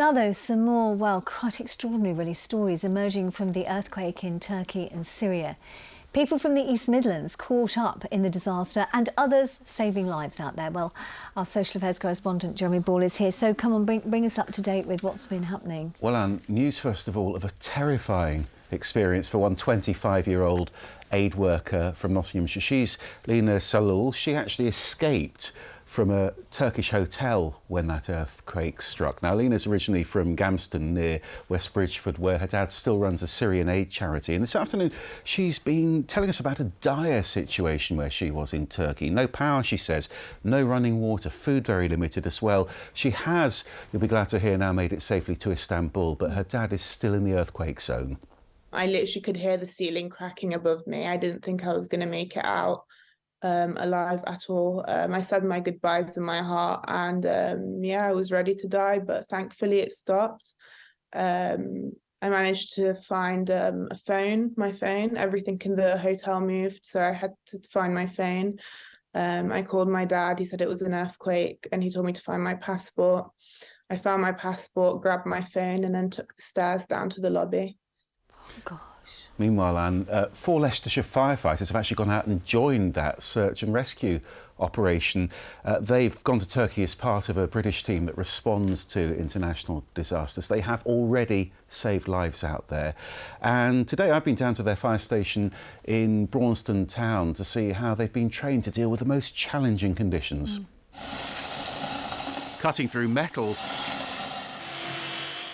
Now, though, some more, well, quite extraordinary, really, stories emerging from the earthquake in Turkey and Syria. People from the East Midlands caught up in the disaster and others saving lives out there. Well, our social affairs correspondent Jeremy Ball is here. So come on, bring us up to date with what's been happening. Well, Anne, news first of all of a terrifying experience for one 25-year-old aid worker from Nottinghamshire. She's Lena Salul. She actually escaped from a Turkish hotel when that earthquake struck. Now, Lena's originally from Gamston near West Bridgford, where her dad still runs a Syrian aid charity. And this afternoon, she's been telling us about a dire situation where she was in Turkey. No power, she says, no running water, food very limited as well. She has, you'll be glad to hear now, made it safely to Istanbul, but her dad is still in the earthquake zone. I literally could hear the ceiling cracking above me. I didn't think I was going to make it out alive at all. I said my goodbyes in my heart, and I was ready to die, but thankfully it stopped. I managed to find my phone. Everything in the hotel moved, so I had to find my phone. I called my dad. He said it was an earthquake, and he told me to find my passport. I found my passport, grabbed my phone, and then took the stairs down to the lobby. Oh, God. Meanwhile, Anne, 4 Leicestershire firefighters have actually gone out and joined that search and rescue operation. They've gone to Turkey as part of a British team that responds to international disasters. They have already saved lives out there. And today I've been down to their fire station in Braunston town to see how they've been trained to deal with the most challenging conditions. Cutting through metal,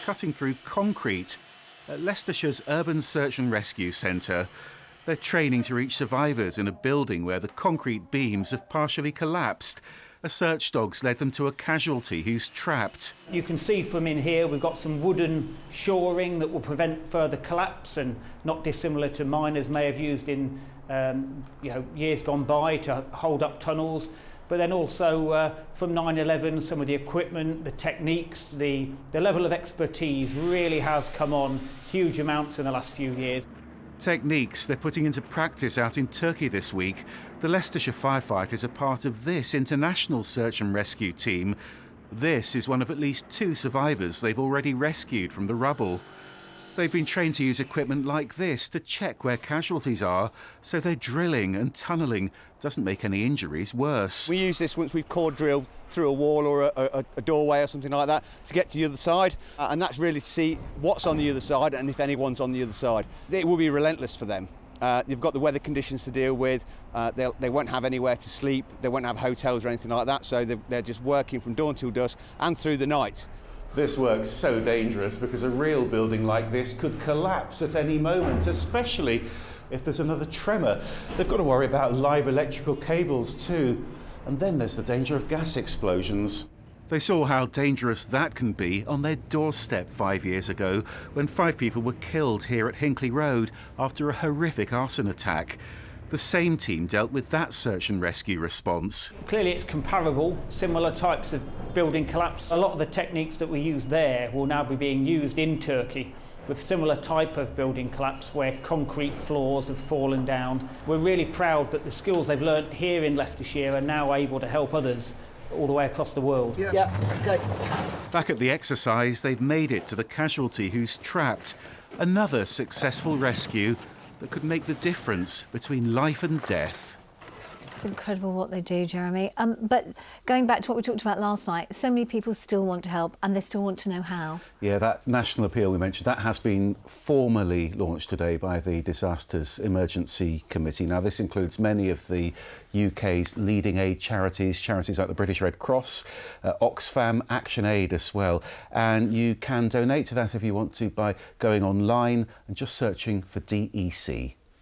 cutting through concrete. At Leicestershire's Urban Search and Rescue Centre, they're training to reach survivors in a building where the concrete beams have partially collapsed. A search dog's led them to a casualty who's trapped. You can see from in here we've got some wooden shoring that will prevent further collapse, and not dissimilar to miners may have used in years gone by to hold up tunnels. But then also from 9/11, some of the equipment, the techniques, the level of expertise really has come on huge amounts in the last few years. Techniques they're putting into practice out in Turkey this week. The Leicestershire firefighters are part of this international search and rescue team. This is one of at least 2 survivors they've already rescued from the rubble. They've been trained to use equipment like this to check where casualties are, so their drilling and tunnelling doesn't make any injuries worse. We use this once we've core drilled through a wall or a doorway or something like that to get to the other side, and that's really to see what's on the other side and if anyone's on the other side. It will be relentless for them. You've got the weather conditions to deal with. They won't have anywhere to sleep. They won't have hotels or anything like that, so they're just working from dawn till dusk and through the night. This work's so dangerous because a real building like this could collapse at any moment, especially if there's another tremor. They've got to worry about live electrical cables too. And then there's the danger of gas explosions. They saw how dangerous that can be on their doorstep 5 years ago when 5 people were killed here at Hinckley Road after a horrific arson attack. The same team dealt with that search and rescue response. Clearly it's comparable, similar types of building collapse. A lot of the techniques that we use there will now be being used in Turkey with similar type of building collapse where concrete floors have fallen down. We're really proud that the skills they've learnt here in Leicestershire are now able to help others all the way across the world. Yeah, okay. Back at the exercise, they've made it to the casualty who's trapped. Another successful rescue that could make the difference between life and death. It's incredible what they do, Jeremy. But going back to what we talked about last night, so many people still want to help and they still want to know how. Yeah, that national appeal we mentioned, that has been formally launched today by the Disasters Emergency Committee. Now, this includes many of the UK's leading aid charities like the British Red Cross, Oxfam, Action Aid as well. And you can donate to that if you want to by going online and just searching for DEC.